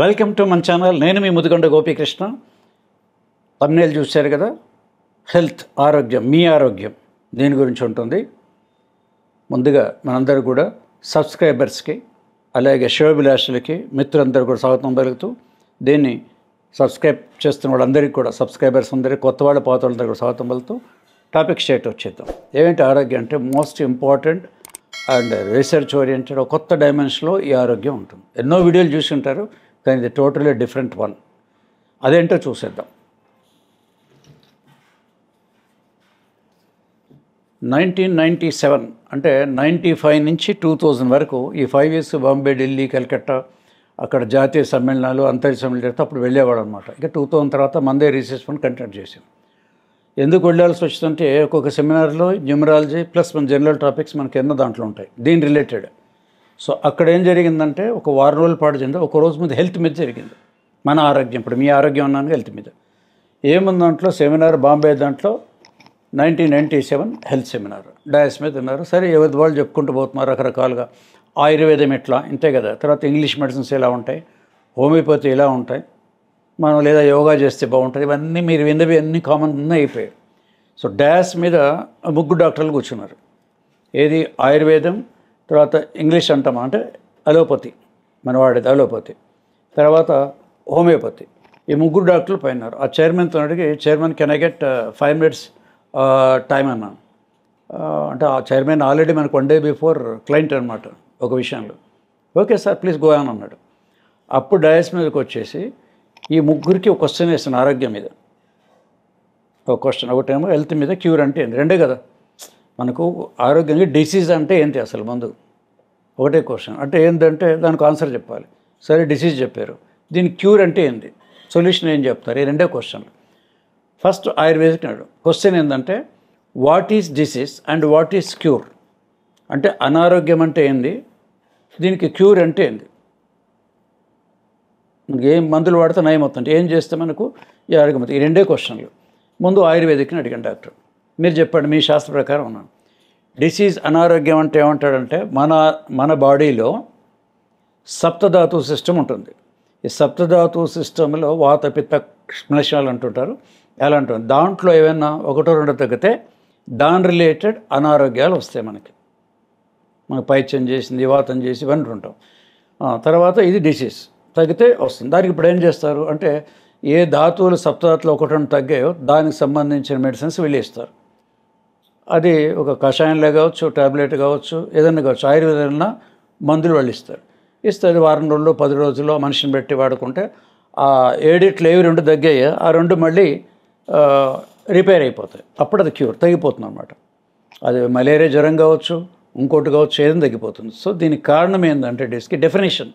Welcome to మన channel. నేను మీ Mudigonda Gopikrishna. Thumbnail చూశారు కదా, హెల్త్ ఆరోగ్యం, మీ ఆరోగ్యం దీని గురించి ఉంటుంది. ముందుగా మనందరూ కూడా సబ్స్క్రైబర్స్కి, అలాగే శివభిలాషులకి, మిత్రులందరూ కూడా స్వాగతం పలుకుతూ, దీన్ని సబ్స్క్రైబ్ చేస్తున్న వాళ్ళందరికీ కూడా, సబ్స్క్రైబర్స్ అందరికీ, కొత్త వాళ్ళ పాత వాళ్ళందరూ కూడా స్వాగతం పలుకుతూ టాపిక్ స్టేట్ వచ్చేద్దాం. ఏమిటి ఆరోగ్యం అంటే most important and research oriented ఒక కొత్త డైమెన్షన్లో ఈ ఆరోగ్యం ఉంటుంది. ఎన్నో వీడియోలు చూసి ఉంటారు, కానీ ఇది టోటలీ డిఫరెంట్ వన్. అదేంటో చూసేద్దాం. 1997 అంటే 95 నుంచి 2000 వరకు ఈ 5 years బాంబే, ఢిల్లీ, కలకత్తా అక్కడ జాతీయ సమ్మేళనాలు, అంతర్జాతీయ సమ్మేళనాలు జరిగితే అప్పుడు వెళ్ళేవాడు అనమాట. ఇక 2000 తర్వాత మందే రీసెర్చ్ ఫండ్ కండక్ట్ చేసాం. ఎందుకు వెళ్ళాల్సి వచ్చిందంటే ఒక్కొక్క సెమినార్లో న్యూమరాలజీ ప్లస్ మన జనరల్ టాపిక్స్ మనకి ఎన్నో దాంట్లో ఉంటాయి దీని రిలేటెడ్. సో అక్కడ ఏం జరిగిందంటే ఒక వారం రోజుల పాటు జరిగింది. ఒక రోజు మీద హెల్త్ మీద జరిగింది. మన ఆరోగ్యం, ఇప్పుడు మీ ఆరోగ్యం అన్నాను, హెల్త్ మీద ఏముంది దాంట్లో సెమినార్, బాంబే దాంట్లో 1997 హెల్త్ సెమినార్ డయాస్ మీద ఉన్నారు. సరే, ఎవరి వాళ్ళు చెప్పుకుంటూ పోతున్నారు రకరకాలుగా. ఆయుర్వేదం ఎట్లా, ఇంతే కదా. తర్వాత ఇంగ్లీష్ మెడిసిన్స్ ఎలా ఉంటాయి, హోమియోపతి ఎలా ఉంటాయి, మనం లేదా యోగా చేస్తే బాగుంటుంది, ఇవన్నీ మీరు విన్నవి అన్నీ కామన్ అయిపోయాయి. సో డయాస్ మీద ముగ్గురు డాక్టర్లు కూర్చున్నారు. ఏది ఆయుర్వేదం, తర్వాత ఇంగ్లీష్ అంటామా అంటే అలోపతి, మన వాడేది అలోపతి, తర్వాత హోమియోపతి. ఈ ముగ్గురు డాక్టర్లు పైనారు. ఆ చైర్మన్తో అడిగి, chairman can I get 5 minutes time అన్నాను. అంటే ఆ చైర్మన్ ఆల్రెడీ మనకు 1 day బిఫోర్ క్లయింట్ అనమాట ఒక విషయంలో. Okay sir, please go on అన్నాడు. అప్పుడు డయాస్ మీదకి వచ్చేసి ఈ ముగ్గురికి ఒక క్వశ్చన్ వేస్తాను ఆరోగ్యం మీద. ఒక క్వశ్చన్, ఒకటేమో హెల్త్ మీద, క్యూర్ అంటే ఏంటి, రెండే కదా మనకు ఆరోగ్యంగా. డిసీజ్ అంటే ఏంటి అసలు ముందు ఒకటే క్వశ్చన్. అంటే ఏంటంటే దానికి ఆన్సర్ చెప్పాలి. సరే, డిసీజ్ చెప్పారు, దీనికి క్యూర్ అంటే ఏంటి, సొల్యూషన్ ఏం చెప్తారు, ఈ రెండే క్వశ్చన్. ఫస్ట్ ఆయుర్వేదిక్ నాడు క్వశ్చన్ ఏంటంటే what is disease and what is cure. అంటే అనారోగ్యం అంటే ఏంది, దీనికి క్యూర్ అంటే ఏంది. ఏం మందులు వాడితే నయం అవుతుంది, ఏం చేస్తే మనకు ఈ ఆరోగ్యం అవుతుంది. ఈ రెండే క్వశ్చన్లు. ముందు ఆయుర్వేదిక్ని అడిగాను, డాక్టర్ మీరు చెప్పండి మీ శాస్త్ర ప్రకారం ఉన్నాను. డిసీజ్, అనారోగ్యం అంటే ఏమంటాడంటే మన బాడీలో సప్తధాతు సిస్టమ్ ఉంటుంది. ఈ సప్తధాతు సిస్టంలో వాత, పిత్త, శ్మశాలు అంటుంటారు. ఎలా అంటుంది, దాంట్లో ఏమైనా ఒకటో రెండో తగ్గితే దాని రిలేటెడ్ అనారోగ్యాలు వస్తాయి మనకి పైత్యం చేసింది, వాతం చేసి ఇవన్నీ ఉంటాం. తర్వాత ఇది డిసీజ్ తగ్గితే వస్తుంది. దానికి ఇప్పుడు ఏం చేస్తారు అంటే ఏ ధాతువులు సప్తధాతులు ఒకటి రెండు తగ్గాయో దానికి సంబంధించిన మెడిసిన్స్ వీళ్ళు ఇస్తారు. అది ఒక కషాయంలో కావచ్చు, ట్యాబ్లెట్ కావచ్చు, ఏదైనా కావచ్చు, ఆయుర్వేదంలో మందులు వాళ్ళు ఇస్తారు. అది వారం రోజుల్లో 10 రోజుల్లో మనిషిని పెట్టి వాడుకుంటే ఆ ఏడిట్లు ఏవి 2 తగ్గాయో ఆ 2 మళ్ళీ రిపేర్ అయిపోతాయి. అప్పుడు అది క్యూర్, తగ్గిపోతుంది అనమాట. అది మలేరియా, జ్వరం కావచ్చు, ఇంకోటి కావచ్చు, ఏదైనా తగ్గిపోతుంది. సో దీనికి కారణం ఏంటంటే డిస్కి డెఫినేషన్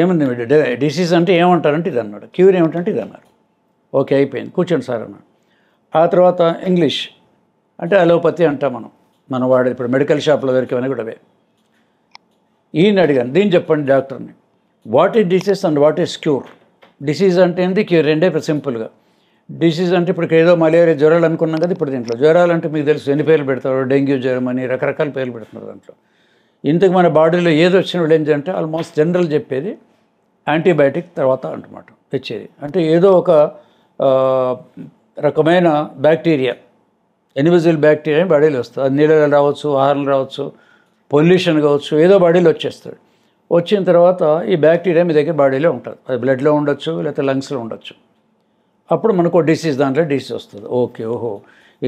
ఏముంది, డిసీజ్ అంటే ఏమంటారంటే ఇది అన్నాడు, క్యూర్ ఏమిటంటే ఇది అన్నారు. ఓకే, అయిపోయింది, కూర్చోండి సార్ అన్నాడు. ఆ తర్వాత ఇంగ్లీష్ అంటే అలోపతి అంటాం మనం వాడేది ఇప్పుడు మెడికల్ షాప్లో దొరికేవన్నీ కూడా అవే. ఈయన అడిగాను, దీన్ని చెప్పండి డాక్టర్ని, what is disease and what is cure. Disease అంటే ఏంటి, క్యూర్ రెండే సింపుల్గా. డిసీజ్ అంటే ఇప్పుడు ఏదో మలేరియా, జ్వరాలు అనుకున్నాం కదా. ఇప్పుడు దీంట్లో జ్వరాలు అంటే మీకు తెలుసు ఎన్ని పేర్లు పెడతారు, డెంగ్యూ జ్వరం అని రకరకాల పేర్లు పెడుతున్నారు. దాంట్లో ఇంతకు మన బాడీలో ఏది వచ్చిన వాళ్ళు ఏంటంటే ఆల్మోస్ట్ జనరల్ చెప్పేది యాంటీబయాటిక్ తర్వాత అంటమాట తెచ్చేది. అంటే ఏదో ఒక రకమైన బ్యాక్టీరియా, ఇన్విజిబుల్ బ్యాక్టీరియా బాడీలో వస్తుంది. అది నీళ్ళలో రావచ్చు, ఆహారం రావచ్చు, పొల్యూషన్ కావచ్చు, ఏదో బాడీలో వచ్చేస్తాడు. వచ్చిన తర్వాత ఈ బ్యాక్టీరియా మీ దగ్గర బాడీలో ఉంటుంది. అది బ్లడ్లో ఉండొచ్చు, లేకపోతే లంగ్స్లో ఉండొచ్చు. అప్పుడు మనకు డిసీజ్, దాంట్లో డిసీజ్ వస్తుంది. ఓకే, ఓహో,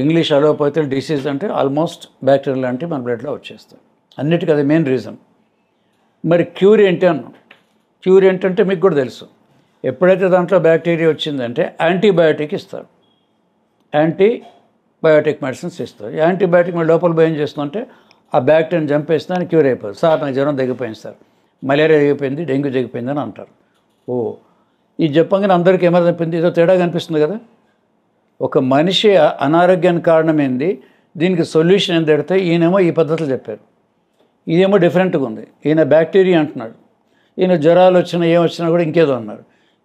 ఇంగ్లీష్ అలోపతిలో డిసీజ్ అంటే ఆల్మోస్ట్ బ్యాక్టీరియా లాంటివి మన బ్లడ్లో వచ్చేస్తాయి. అన్నిటికీ అది మెయిన్ రీజన్. మరి క్యూర్ ఏంటి అన్నాం. క్యూర్ ఏంటంటే మీకు కూడా తెలుసు, ఎప్పుడైతే దాంట్లో బ్యాక్టీరియా వచ్చిందంటే యాంటీబయాటిక్ ఇస్తారు, యాంటీబయాటిక్ మెడిసిన్స్ ఇస్తారు. యాంటీబయాటిక్ మన లోపల భయం చేస్తుందంటే ఆ బ్యాక్టీరియాని చంపేస్తుందని క్యూర్ అయిపోతుంది. సార్ నాకు జ్వరం తగ్గిపోయింది సార్, మలేరియా తగ్గిపోయింది, డెంగ్యూ తగ్గిపోయింది అని అంటారు. ఓ, ఈ చెప్పంగానే అందరికీ ఏమైనా తప్పింది, ఏదో తేడా కనిపిస్తుంది కదా. ఒక మనిషి అనారోగ్యానికి కారణం ఏంది, దీనికి సొల్యూషన్ ఏం పెడితే ఈయనేమో ఈ పద్ధతులు చెప్పారు. ఇదేమో డిఫరెంట్గా ఉంది. ఈయన బ్యాక్టీరియా అంటున్నాడు, ఈయన జ్వరాలు వచ్చినా ఏమొచ్చినా కూడా ఇంకేదో అన్నారు.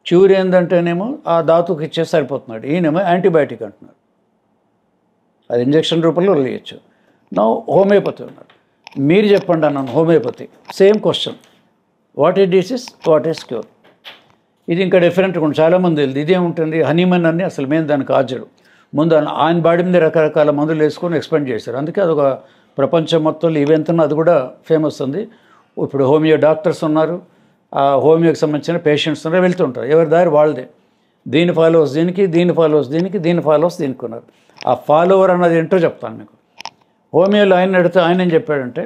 క్యూర్ ఏంటంటేనేమో ఆ ధాతువుకి ఇచ్చేసి సరిపోతున్నాడు. ఈయనేమో యాంటీబయాటిక్ అంటున్నాడు, అది ఇంజక్షన్ రూపంలో వదిలేయచ్చు. నా హోమియోపతి ఉన్నారు, మీరు చెప్పండి అన్నాను. Homeopathy same question, what is disease, what is cure. ఇది ఇంకా డిఫరెంట్గా ఉంటుంది, చాలామంది తెలియదు. ఇదేముంటుంది హనీమన్ అని అసలు మేము దానికి హాజరు. ముందు ఆయన బాడీ మీద రకరకాల మందులు వేసుకొని ఎక్స్పెండ్ చేశారు. అందుకే అదొక ప్రపంచం మొత్తంలో ఈవెంతను అది కూడా ఫేమస్ ఉంది. ఇప్పుడు హోమియో డాక్టర్స్ ఉన్నారు, ఆ హోమియోకి సంబంధించిన పేషెంట్స్ ఉన్నారు, వెళ్తుంటారు. ఎవరి దారి వాళ్ళదే. దీని ఫాలోవర్స్ దీనికి, దీని ఫాలోవర్స్ దీనికి, దీని ఫాలోవర్స్ దీనికి ఉన్నారు. ఆ ఫాలోవర్ అన్నది ఏంటో చెప్తాను మీకు. హోమియోలో ఆయన అడిగితే ఆయన ఏం చెప్పాడంటే,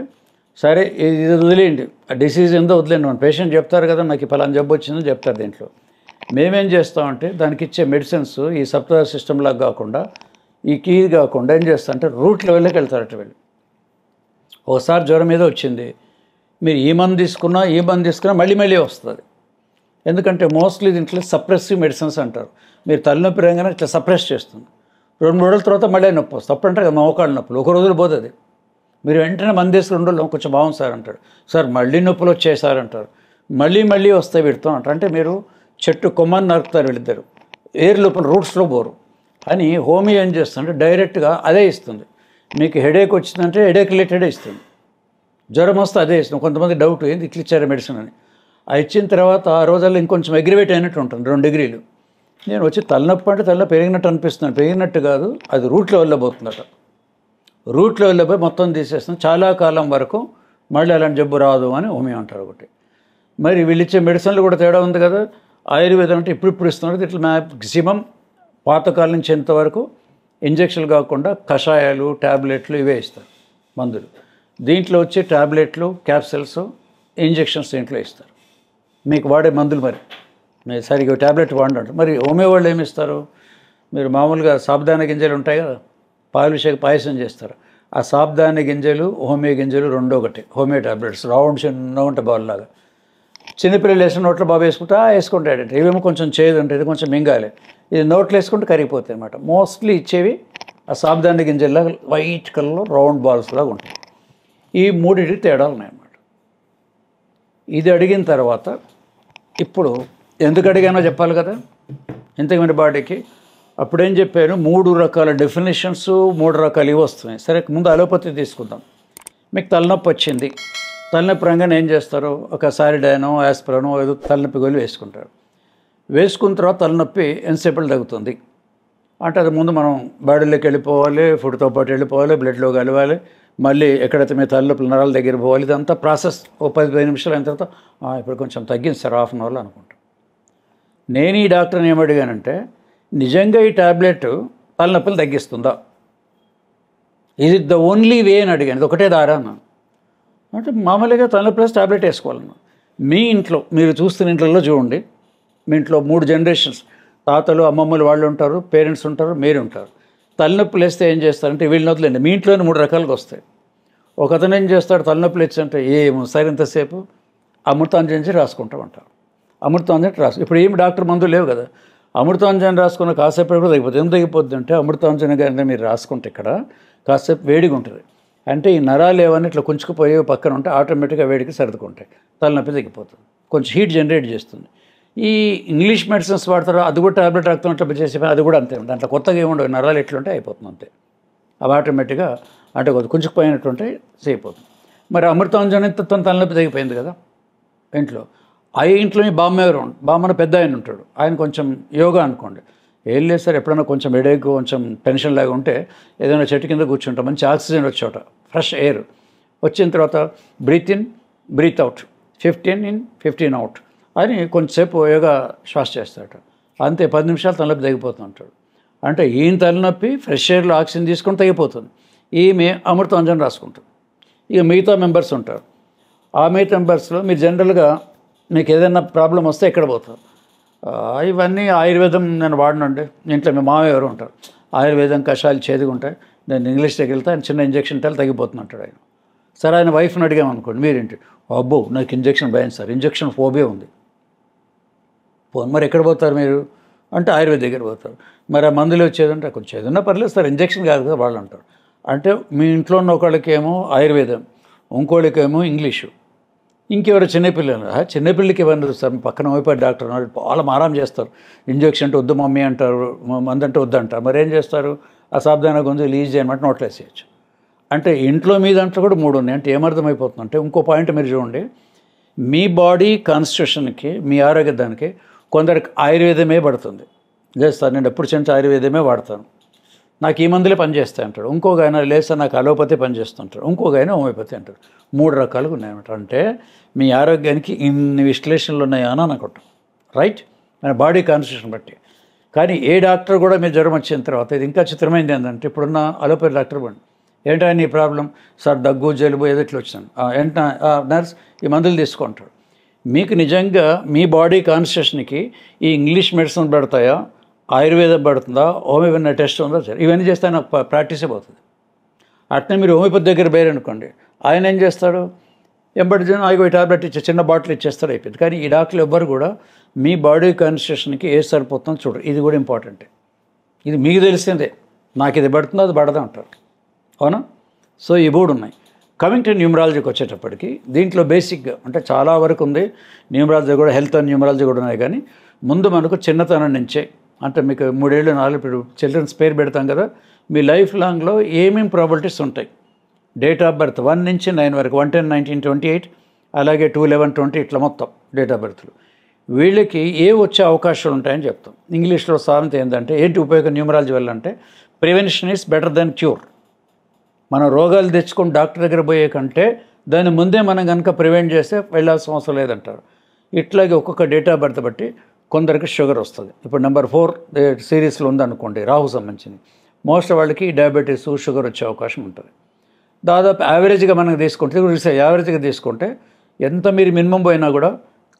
సరే ఇది వదిలేయండి, ఆ డిసీజ్ ఏందో వదిలేండి, మన పేషెంట్ చెప్తారు కదా నాకు పలానా జబ్బు వచ్చిందని చెప్తారు. దీంట్లో మేమేం చేస్తామంటే దానికి ఇచ్చే మెడిసిన్స్ ఈ సప్తాహ సిస్టమ్ లాగా కాకుండా, ఈ కీ కాకుండా ఏం చేస్తామంటే రూట్ లెవెల్లోకి వెళ్తారట వీళ్ళు. ఒకసారి జ్వరం మీద వచ్చింది, మీరు ఈ మందు తీసుకున్నా మళ్ళీ మళ్ళీ వస్తుంది. ఎందుకంటే మోస్ట్లీ దీంట్లో సప్రెసివ్ మెడిసిన్స్ అంటారు. మీరు తలనొప్పి రంగానే ఇట్లా సప్రెస్ చేస్తుంది, 2-3 రోజుల తర్వాత మళ్ళీ నొప్పి వస్తుంది. అప్పుడు అంటారు కదా మోకాళ్ళ నొప్పులు, ఒక రోజులు పోతుంది. మీరు వెంటనే మందు వేసి 2 రోజులు కొంచెం బాగుంది సార్ అంటాడు. సార్ మళ్ళీ నొప్పులు వచ్చాయి సార్ అంటారు. మళ్ళీ వస్తాయి వీడితో అంటారు. అంటే మీరు చెట్టు కొమ్మని నరుకుతారు వీళ్ళిద్దరు, ఎయిర్ లోపల రూట్స్లో పోరు అని. హోమియో ఏం చేస్తుంటే డైరెక్ట్గా అదే ఇస్తుంది. మీకు హెడేక్ వచ్చిందంటే హెడేక్ రిలేటెడే ఇస్తుంది, జ్వరం వస్తే అదే ఇస్తుంది. కొంతమంది డౌట్ ఏంది ఇట్లా ఇచ్చారు మెడిసిన్ అని. అది ఇచ్చిన తర్వాత ఆ రోజుల్లో ఇంకొంచెం అగ్రివేట్ అయినట్టు ఉంటుంది, 2 డిగ్రీలు. నేను వచ్చి తలనొప్పి అంటే తలనొప్పి పెరిగినట్టు అనిపిస్తున్నాను, పెరిగినట్టు కాదు, అది రూట్ లెవెల్లో పోతుందట. రూట్ లెవెల్లో పోయి మొత్తం తీసేస్తుంది, చాలా కాలం వరకు మళ్ళీ అలాంటి జబ్బు రాదు అని హోమియో అంటారు ఒకటి. మరి వీళ్ళు ఇచ్చే మెడిసిన్లు కూడా తేడా ఉంది కదా. ఆయుర్వేదం అంటే ఇప్పుడు ఇస్తున్నారు, ఇట్లా మ్యాక్సిమం పాతకాలం నుంచి ఎంతవరకు ఇంజక్షన్లు కాకుండా కషాయాలు, ట్యాబ్లెట్లు ఇవే ఇస్తారు మందులు. దీంట్లో వచ్చే ట్యాబ్లెట్లు, క్యాప్సిల్స్, ఇంజక్షన్స్ దీంట్లో ఇస్తారు. మీకు వాడే మందులు మరి మీరు సరిగ్గా ట్యాబ్లెట్ వాడంటారు. మరి హోమియో వాళ్ళు ఏమి ఇస్తారు, మీరు మామూలుగా సాబుదానా గింజలు ఉంటాయి కదా, పాయసం చేస్తారు. ఆ సాబుదానా గింజలు, హోమియో గింజలు రెండో ఒకటి. హోమియో ట్యాబ్లెట్స్ రౌండ్ చిన్న ఉంటాయి బాల్ లాగా. చిన్నపిల్లలు వేసిన నోట్లో బాగా వేసుకుంటాడంటే ఇవేమో కొంచెం చేదు ఉంటుంది, ఇది కొంచెం మింగాలి, ఇది నోట్లో వేసుకుంటే కరిగిపోతాయి అన్నమాట. మోస్ట్లీ ఇచ్చేవి ఆ సాబుదానా గింజల్లాగా వైట్ కలర్లో రౌండ్ బాల్స్ లాగా ఉంటాయి. ఈ మూడింటికి తేడాలు ఉన్నాయన్నమాట. ఇది అడిగిన తర్వాత ఇప్పుడు ఎందుకు అడిగానో చెప్పాలి కదా ఇంతకుముందు బాడీకి. అప్పుడేం చెప్పాను, 3 రకాల డెఫినేషన్స్, 3 రకాలు ఇవి వస్తున్నాయి. సరే ముందు అలోపతి తీసుకుందాం. మీకు తలనొప్పి వచ్చింది, తలనొప్పి రంగానే ఏం చేస్తారు, ఒక సారిడైనో యాస్పిరినో ఏదో తలనొప్పి గోళీ వేసుకుంటారు. వేసుకున్న తర్వాత తలనొప్పి ఎంతసేపటి తగ్గుతుంది అంటే అది ముందు మనం బాడీలోకి వెళ్ళిపోవాలి, ఫుడ్తో పాటు వెళ్ళిపోవాలి, బ్లడ్లో కలవాలి, మళ్ళీ ఎక్కడైతే మీ తలనొప్పులు నరాల దగ్గర పోవాలి. ఇదంతా ప్రాసెస్. ఓ 10-15 నిమిషాలు అయిన తర్వాత ఇప్పుడు కొంచెం తగ్గింది సార్, హాఫ్ అన్ అవర్లో అనుకుంటాం. నేను ఈ డాక్టర్ని ఏమడిగానంటే, నిజంగా ఈ ట్యాబ్లెట్ తలనొప్పులు తగ్గిస్తుందా, ఇది ద ఓన్లీ వే అని అడిగాను. ఇది ఒకటే దారా అన్నాను. అంటే మామూలుగా తలనొప్పి ట్యాబ్లెట్ వేసుకోవాలన్నా. మీ ఇంట్లో మీరు చూస్తున్న ఇంట్లో చూడండి, మీ ఇంట్లో 3 జనరేషన్స్, తాతలు, అమ్మమ్మలు వాళ్ళు ఉంటారు, పేరెంట్స్ ఉంటారు, మీరు ఉంటారు. తలనొప్పులు వేస్తే ఏం చేస్తారంటే వీళ్ళని వదిలేండి, మీ ఇంట్లోనే 3 రకాలుగా వస్తాయి. ఒకతను ఏం చేస్తాడు, తలనొప్పులు ఇచ్చంటే ఏమో సరే ఇంతసేపు అమృతాంజన్ రాసుకుంటామంటారు. అమృతాంజన్ ఇప్పుడు ఏమి డాక్టర్ మందులు లేవు కదా, అమృతాంజన్ రాసుకున్న కాసేపు కూడా తగ్గిపోతుంది. ఏం తగ్గిపోతుంది అంటే అమృతాంజన్ గారిని మీరు రాసుకుంటే ఇక్కడ కాసేపు వేడిగా ఉంటుంది. అంటే ఈ నరాలు ఏవన్నీ ఇట్లా కుంచుకుపోయే పక్కన ఉంటే ఆటోమేటిక్గా వేడికి సర్దుకుంటాయి, తలనొప్పి తగ్గిపోతుంది, కొంచెం హీట్ జనరేట్ చేస్తుంది. ఈ ఇంగ్లీష్ మెడిసిన్స్ వాడతారు, అది కూడా టాబ్లెట్ రాకుతున్నట్లు చేసే అది కూడా అంతే. దాంట్లో కొత్తగా ఏముండవు, నరాలు ఎట్లుంటే అయిపోతుంది అంతే. అవి ఆటోమేటిక్గా అంటే కుంచుకుపోయినట్టుంటే అయిపోతుంది. మరి అమృతాంజన్ తలనొప్పి తగ్గిపోయింది కదా ఇంట్లో. ఆ ఇంట్లో మీ బామ్మన పెద్ద ఆయన ఉంటాడు, ఆయన కొంచెం యోగా అనుకోండి, ఏం లేదు సార్ ఎప్పుడైనా కొంచెం హెడేక్, కొంచెం టెన్షన్ లాగా ఉంటే ఏదైనా చెట్టు కింద కూర్చుంటాం, మంచి ఆక్సిజన్ వచ్చేట, ఫ్రెష్ ఎయిర్ వచ్చిన తర్వాత breathe in breathe out, 15 in 15 out అని కొంచెంసేపు యోగా శ్వాస చేస్తాడు. అంతే 10 నిమిషాలు తలనొప్పి తగ్గిపోతుంటాడు. అంటే ఈయన తలనొప్పి ఫ్రెష్ ఎయిర్లో ఆక్సిజన్ తీసుకొని తగ్గిపోతుంది, ఈమె అమృతాంజన్ రాసుకుంటుంది. ఇక మిగతా మెంబర్స్ ఉంటారు, ఆ మిగతా మెంబర్స్లో మీరు జనరల్గా మీకు ఏదైనా ప్రాబ్లం వస్తే ఎక్కడ పోతారు, ఇవన్నీ ఆయుర్వేదం నేను వాడినండి. ఇంట్లో మీ మామయ్య ఎవరు ఉంటారు, ఆయుర్వేదం కషాయాలు చేదుగా ఉంటాయి, నేను ఇంగ్లీష్ దగ్గరికి వెళ్తే ఆయన చిన్న ఇంజక్షన్ ఇట్టాలి తగ్గిపోతుంటాడు ఆయన. సరే ఆయన వైఫ్ని అడిగామనుకోండి, మీరేంటి, అబ్బో నాకు ఇంజక్షన్ భయం సార్, ఇంజక్షన్ ఫోబియా ఉంది. మరి ఎక్కడ పోతారు మీరు అంటే ఆయుర్వేద దగ్గర పోతారు. మరి ఆ మందులు వచ్చేదంటే కొంచెం ఏదన్నా పర్లేదు సార్, ఇంజక్షన్ కాదు కదా వాళ్ళు అంటారు. అంటే మీ ఇంట్లో ఉన్న ఒకళ్ళకేమో ఆయుర్వేదం, ఇంకోళ్ళకేమో ఇంగ్లీషు, ఇంకెవరు చిన్నపిల్లలు. చిన్నపిల్లలకి ఇవ్వరు సార్, పక్కన వైపు డాక్టర్ చాలా మారం చేస్తారు, ఇంజక్షన్ అంటే వద్దు మమ్మీ అంటారు, మందు అంటే వద్దు అంటారు. మరి ఏం చేస్తారు, ఆ సాబ్దాన గొంతు లీజ్ చేయమంటే నోట్లో వేసేయచ్చు. అంటే ఇంట్లో మీ దాంట్లో కూడా 3 ఉన్నాయి. అంటే ఏమర్థమైపోతుంది అంటే, ఇంకో పాయింట్ మీరు చూడండి, మీ బాడీ కాన్స్టిట్యూషన్కి, మీ ఆరోగ్యానికి కొందరికి ఆయుర్వేదమే పడుతుంది. లేదు సార్ నేను ఎప్పుడు చెంచా ఆయుర్వేదమే వాడతాను, నాకు ఈ మందులే పనిచేస్తాయి అంటాడు. ఇంకొక ఆయన లేదు సార్ నాకు అలోపతి పనిచేస్తుంటాడు. ఇంకొక ఆయన హోమియోపతి అంటాడు. 3 రకాలుగా ఉన్నాయన్నమాట. అంటే మీ ఆరోగ్యానికి ఇన్ని విశ్లేషణలు ఉన్నాయా అని అనుకుంటాం, రైట్, మన బాడీ కాన్స్టిట్యూషన్ బట్టి. కానీ ఏ డాక్టర్ కూడా మీ జ్వరం వచ్చిన తర్వాత, ఇది ఇంకా చిత్రమైంది ఏంటంటే, ఇప్పుడున్న అలోపతి డాక్టర్ బండి ఏంటో నీ ప్రాబ్లం సార్, దగ్గు జలుబు ఏదో ఇట్లా వచ్చాను, ఏంటో నర్స్ ఈ మందులు తీసుకుంటాడు. మీకు నిజంగా మీ బాడీ కాన్స్టిట్యూషన్కి ఈ ఇంగ్లీష్ మెడిసిన్ పడతాయా, ఆయుర్వేదం పడుతుందా, హోమియోపతి టెస్ట్ ఉందా సార్, ఇవన్నీ చేస్తే నాకు ప్రాక్టీసే పోతుంది. అట్నే మీరు హోమియోపతి దగ్గర పోయారనుకోండి, ఆయన ఏం చేస్తాడు, ఎంబడి ఆగిపోయి టాబ్లెట్ ఇచ్చే చిన్న బాటిల్ ఇచ్చేస్తారు, అయిపోయింది. కానీ ఈ డాక్టర్లు ఎవ్వరు కూడా మీ బాడీ కాన్స్టిట్యూషన్కి ఏ సరిపోతుందో చూడరు. ఇది కూడా ఇంపార్టెంటే. ఇది మీకు తెలిసిందే, నాకు ఇది పడుతుందో అది పడదా అంటారు, అవునా. సో ఈ 3 ఉన్నాయి. కమింగ్ టు న్యూమరాలజీకి వచ్చేటప్పటికి దీంట్లో బేసిక్గా అంటే చాలా వరకు ఉంది. న్యూమరాలజీ కూడా, హెల్త్ అండ్ న్యూమరాలజీ కూడా ఉన్నాయి. కానీ ముందు మనకు చిన్నతనం నుంచే, అంటే మీకు 3 ఏళ్ళు 4 ఇప్పుడు చిల్డ్రన్స్ పేరు పెడతాం కదా, మీ లైఫ్ లాంగ్లో ఏమేమి ప్రాబిలిటీస్ ఉంటాయి. డేట్ ఆఫ్ బర్త్ 1 నుంచి 9 వరకు, 110, 1928, అలాగే 211, 20 ఇట్లా మొత్తం డేట్ ఆఫ్ బర్త్లు. వీళ్ళకి ఏ వచ్చే అవకాశాలు ఉంటాయని చెప్తాం. ఇంగ్లీష్లో సామెత ఏంటంటే, ఏంటి ఉపయోగం న్యూమరాలజీ వల్ల అంటే, prevention is better then cure. మనం రోగాలు తెచ్చుకొని డాక్టర్ దగ్గర పోయే కంటే దాని ముందే మనం కనుక ప్రివెంట్ చేస్తే వెళ్ళాల్సిన అవసరం లేదంటారు. ఇట్లాగే ఒక్కొక్క డేట్ ఆఫ్ బర్త్ బట్టి కొందరికి షుగర్ వస్తుంది. ఇప్పుడు నెంబర్ 4 సిరీస్లో ఉందనుకోండి, రాహు సంబంధించింది, మోస్ట్ వాళ్ళకి డయాబెటీస్ షుగర్ వచ్చే అవకాశం ఉంటుంది. దాదాపు యావరేజ్గా మనకు తీసుకుంటే, యావరేజ్గా తీసుకుంటే ఎంత మీరు మినిమం పోయినా కూడా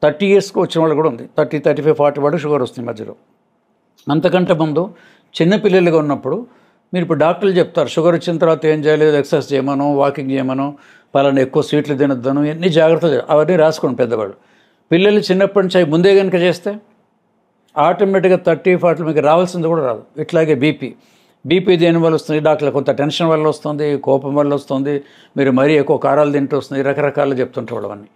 30 ఇయర్స్కి వచ్చిన వాళ్ళు కూడా ఉంది, 30, 35, 40 వాడు షుగర్ వస్తుంది మధ్యలో. అంతకంటే ముందు చిన్నపిల్లలుగా ఉన్నప్పుడు మీరు ఇప్పుడు డాక్టర్లు చెప్తారు షుగర్ వచ్చిన తర్వాత ఏం చేయలేదు, ఎక్సర్సైజ్ చేయమను, వాకింగ్ చేయమను, పలానా ఎక్కువ స్వీట్లు తినొద్దను, ఎన్ని జాగ్రత్తలు అవన్నీ రాసుకోండి పెద్దవాళ్ళు. పిల్లలు చిన్నప్పటి నుంచి అవి ముందే కనుక చేస్తే ఆటోమేటిక్గా 30, 40 మీకు రావాల్సింది కూడా రాదు. ఇట్లాగే బీపీ దేని వల్ల వస్తుంది, డాక్టర్లు కొంత టెన్షన్ వల్ల వస్తుంది, కోపం వల్ల వస్తుంది, మీరు మరీ ఎక్కువ కారాలు తింటూ వస్తుంది, రకరకాలు చెప్తుంటారు అవన్నీ.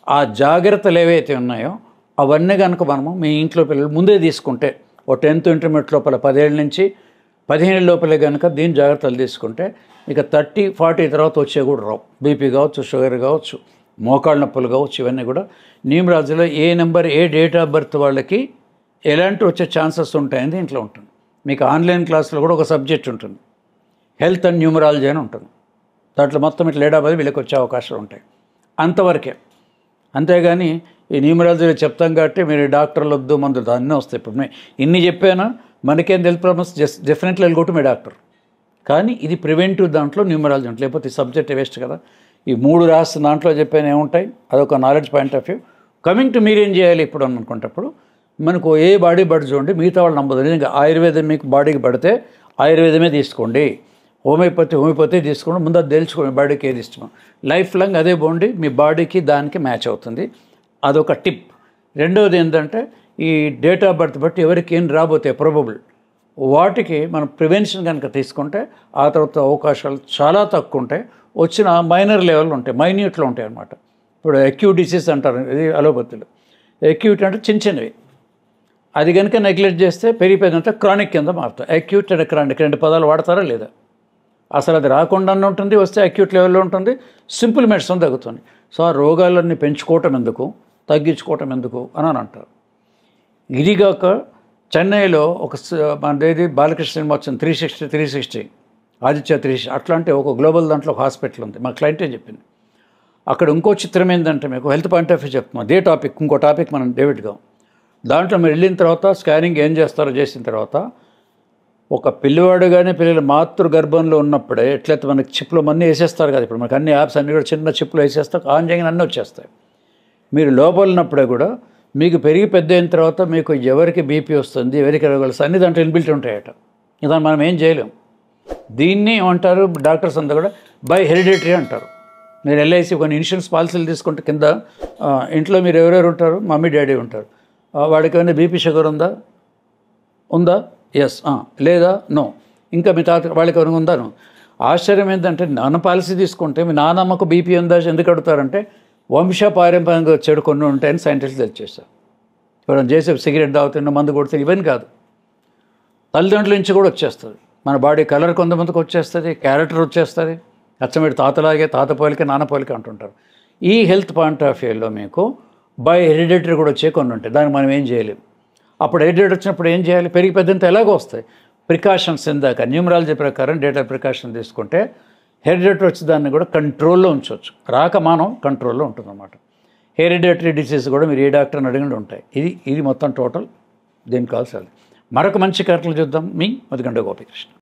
ఆ జాగ్రత్తలు ఏవైతే ఉన్నాయో అవన్నీ కనుక మనము మీ ఇంట్లో పిల్లలు ముందే తీసుకుంటే, ఓ 10th ఇంటర్మీడియట్ లోపల 10 ఏళ్ళ నుంచి 15 లోపలే కనుక దీని జాగ్రత్తలు తీసుకుంటే ఇక 30, 40 తర్వాత వచ్చే కూడా రావు. బీపీ కావచ్చు, షుగర్ కావచ్చు, మోకాళ్ళ నొప్పులు కావచ్చు, ఇవన్నీ కూడా న్యూమరాలజీలో ఏ నెంబర్, ఏ డేట్ ఆఫ్ బర్త్ వాళ్ళకి ఎలాంటి వచ్చే ఛాన్సెస్ ఉంటాయని దీంట్లో ఉంటుంది. మీకు ఆన్లైన్ క్లాసులో కూడా ఒక సబ్జెక్ట్ ఉంటుంది, హెల్త్ అండ్ న్యూమరాలజీ అని ఉంటుంది. దాంట్లో మొత్తం ఇట్లా లేడాబాది వీళ్ళకి వచ్చే అవకాశాలు ఉంటాయి. అంతవరకే. అంతేగాని ఈ న్యూమరాలజీలో చెప్తాం కాబట్టి మీరు డాక్టర్లు వద్దు, మందులు అన్నీ వస్తాయి. ఇప్పుడు ఇన్ని చెప్పానా మనకేం హెల్త్ ప్రాబ్లమ్స్ డెఫినెట్లీ వెళ్ళి కొట్టు మీ డాక్టర్. కానీ ఇది ప్రివెంటివ్ దాంట్లో న్యూమరాలజీ ఉంటుంది, లేకపోతే ఈ సబ్జెక్ట్ వేస్ట్ కదా. ఈ 3 రాసిన దాంట్లో చెప్పాను ఏముంటాయి, అదొక knowledge point of view. Coming to మీరేం చేయాలి ఇప్పుడు అని అనుకున్నప్పుడు, మనకు ఏ బాడీ పడి చూడండి, మిగతా వాళ్ళు నమ్మదు. నిజంగా ఆయుర్వేదం మీకు బాడీకి పడితే ఆయుర్వేదమే తీసుకోండి, హోమియోపతి తీసుకోండి, ముందు అది తెలుసుకోండి బాడీకి ఏది ఇష్టమో. లైఫ్ లాంగ్ అదే బాగుండి మీ బాడీకి దానికి మ్యాచ్ అవుతుంది. అదొక టిప్. రెండవది ఏంటంటే, ఈ డేట్ ఆఫ్ బర్త్ బట్టి ఎవరికి ఏం రాబోతాయి ప్రొబబుల్, వాటికి మనం ప్రివెన్షన్ కనుక తీసుకుంటే ఆ తర్వాత అవకాశాలు చాలా తక్కువ ఉంటాయి. వచ్చిన మైనర్ లెవెల్లో ఉంటాయి, మైన్యూట్లో ఉంటాయి అన్నమాట. ఇప్పుడు అక్యూట్ డిసీజ్ అంటారు ఇది అలోపతిలో. అక్యూట్ అంటే చిన్నవి, అది కనుక నెగ్లెక్ట్ చేస్తే పెరిగిపోయిందంటే క్రానిక్ కింద మారుతాయి. అక్యూట్ అండ్ క్రానిక్ 2 పదాలు వాడతారా లేదా? అసలు అది రాకుండానే ఉంటుంది, వస్తే అక్యూట్ లెవెల్లో ఉంటుంది, సింపుల్ మెడిసిన్ తగ్గుతుంది. సో ఆ రోగాలన్నీ పెంచుకోవటం ఎందుకు, తగ్గించుకోవటం ఎందుకు అని అంటారు. ఇదిగాక చెన్నైలో ఒక మనది బాలకృష్ణ సినిమా వచ్చింది 360 ఆదిత్య 360, అట్లాంటి ఒక గ్లోబల్ దాంట్లో ఒక హాస్పిటల్ ఉంది, మా క్లయింటే చెప్పింది. అక్కడ ఇంకో చిత్రం ఏంటంటే, మీకు హెల్త్ పాయింట్ ఆఫ్ వ్యూ చెప్తున్నాం, అదే టాపిక్, ఇంకో టాపిక్ మనం డేవిడ్గా. దాంట్లో మీరు వెళ్ళిన తర్వాత స్కానింగ్ ఏం చేస్తారో చేసిన తర్వాత, ఒక పిల్లవాడు కానీ పిల్లలు మాతృగర్భంలో ఉన్నప్పుడే ఎట్లయితే మనకి చిప్లో అన్నీ వేసేస్తారు కదా, ఇప్పుడు మనకు అన్ని యాప్స్ అన్నీ కూడా చిన్న చిప్లో వేసేస్తారు, ఆన్ చేయగానే అన్నీ వచ్చేస్తాయి. మీరు లోపల ఉన్నప్పుడే కూడా మీకు పెరిగి పెద్ద అయిన తర్వాత మీకు ఎవరికి బీపీ వస్తుంది, ఎవరికి రోగాలు వస్తుంది అన్ని దాంట్లో ఇన్బిల్ట్ ఉంటాయట. దాన్ని మనం ఏం చేయలేం. దీన్ని ఏమంటారు డాక్టర్స్ అంతా కూడా బై హెరిడిటరీ అంటారు. మీరు ఎల్ఐసి కొన్ని ఇన్సూరెన్స్ పాలసీలు తీసుకుంటే కింద ఇంట్లో మీరు ఎవరెవరు ఉంటారు, మమ్మీ డాడీ ఉంటారు, వాడికి ఏమైనా బీపీ షుగర్ ఉందా ఎస్, లేదా నో, ఇంకా మీ తాత వాళ్ళకి ఎవరికి ఉందా నో. ఆశ్చర్యం ఏంటంటే, నాన్న పాలసీ తీసుకుంటే మీ నాన్నమ్మకు బీపీ ఉందా ఎందుకు అడుగుతారంటే, వంశపారంపర్యంగా చెడు కొన్ని ఉంటాయని సైంటిస్టులు తెచ్చేస్తారు. ఇప్పుడు చేసే సిగరెట్ తాగుతున్న, మందు కొడితే ఇవన్నీ కాదు, తల్లిదండ్రుల నుంచి కూడా వచ్చేస్తుంది. మన బాడీ కలర్ కొంతమందికి వచ్చేస్తుంది, క్యారెక్టర్ వచ్చేస్తుంది, అచ్చమేటి తాతలాగే, తాత పోలికే నాన్న పోలికే అంటుంటారు. ఈ హెల్త్ పాయింట్ ఆఫ్ వ్యూలో మీకు బై హెరిడిటరీ కూడా వచ్చే కొన్ని ఉంటాయి, దానికి మనం ఏం చేయలేము. అప్పుడు హెరిడిటీ వచ్చినప్పుడు ఏం చేయాలి? పెరిగి పెద్దంత ఎలాగో వస్తాయి. ప్రికాషన్స్ ఇందాక న్యూమరాలజీ ప్రకారం డేటా ప్రికాషన్ తీసుకుంటే హెరిడిటీ వచ్చి దాన్ని కూడా కంట్రోల్లో ఉంచవచ్చు. రాకమానం కంట్రోల్లో ఉంటుందన్నమాట. హెరిడిటరీ డిసీజ్ కూడా మీరు ఏ డాక్టర్ని అడిగినట్టు ఉంటాయి. ఇది మొత్తం టోటల్ దీనికి కావాల్సింది. మరొక మంచి కథలు చూద్దాం. మీ మధుగండ గోపికృష్ణ.